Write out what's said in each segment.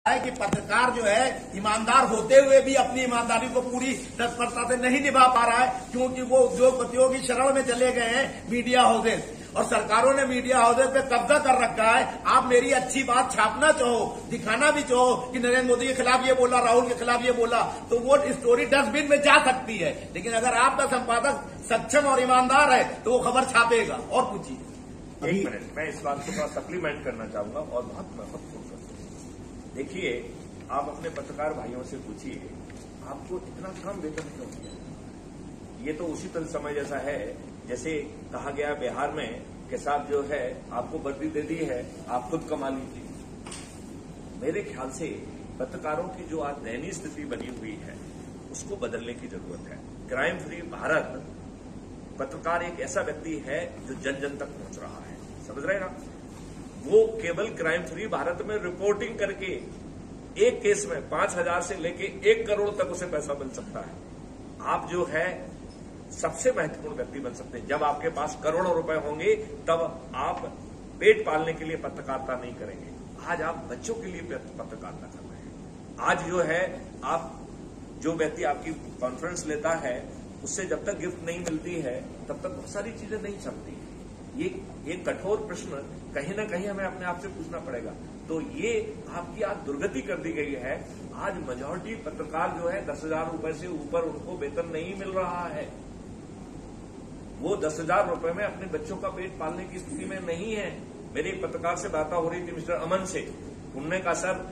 है कि पत्रकार जो है ईमानदार होते हुए भी अपनी ईमानदारी को पूरी तत्परता से नहीं निभा पा रहा है, क्योंकि वो उद्योगपतियों की शरण में चले गए हैं मीडिया हाउसेज, और सरकारों ने मीडिया हाउसेज पे कब्जा कर रखा है। आप मेरी अच्छी बात छापना चाहो, दिखाना भी चाहो कि नरेंद्र मोदी के खिलाफ ये बोला, राहुल के खिलाफ ये बोला, तो वो स्टोरी डस्टबिन में जा सकती है, लेकिन अगर आपका संपादक सक्षम और ईमानदार है तो वो खबर छापेगा। और पूछिए। एक मिनट, मैं इस बात को थोड़ा सप्लीमेंट करना चाहूंगा और बहुत महत्वपूर्ण। देखिए, आप अपने पत्रकार भाइयों से पूछिए, आपको इतना कम वेतन क्यों दिया? ये तो उसी तरह समय जैसा है जैसे कहा गया बिहार में कि साहब जो है आपको वर्दी दे दी है, आप खुद कमा लीजिए। मेरे ख्याल से पत्रकारों की जो आज दयनीय स्थिति बनी हुई है उसको बदलने की जरूरत है। क्राइम फ्री भारत, पत्रकार एक ऐसा व्यक्ति है जो जन जन तक पहुंच रहा है, समझ रहे ना? वो केवल क्राइम फ्री भारत में रिपोर्टिंग करके एक केस में 5,000 से लेके 1 करोड़ तक उसे पैसा मिल सकता है। आप जो है सबसे महत्वपूर्ण व्यक्ति बन सकते हैं। जब आपके पास करोड़ों रुपए होंगे तब आप पेट पालने के लिए पत्रकारिता नहीं करेंगे। आज आप बच्चों के लिए पत्रकारिता कर रहे हैं। आज जो है आप जो व्यक्ति आपकी कॉन्फ्रेंस लेता है उससे जब तक गिफ्ट नहीं मिलती है तब तक बहुत सारी चीजें नहीं चलती। ये एक कठोर प्रश्न कहीं ना कहीं हमें अपने आप से पूछना पड़ेगा। तो ये आपकी आज दुर्गति कर दी गई है। आज मेजॉरिटी पत्रकार जो है 10,000 रुपए से ऊपर उनको वेतन नहीं मिल रहा है। वो 10,000 रुपए में अपने बच्चों का पेट पालने की स्थिति में नहीं है। मेरी एक पत्रकार से बात हो रही थी, मिस्टर अमन से। उन्होंने कहा सर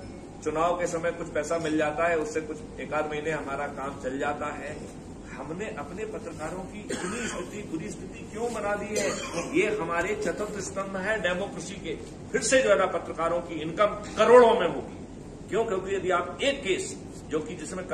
चुनाव के समय कुछ पैसा मिल जाता है, उससे कुछ 1-8 महीने हमारा काम चल जाता है। हमने अपने पत्रकारों की इतनी स्थिति, बुरी स्थिति क्यों बना दी है? ये हमारे चतुर्थ स्तंभ है डेमोक्रेसी के। फिर से जो है ना पत्रकारों की इनकम करोड़ों में होगी। क्यों? क्योंकि यदि आप एक केस जो कि जिसमें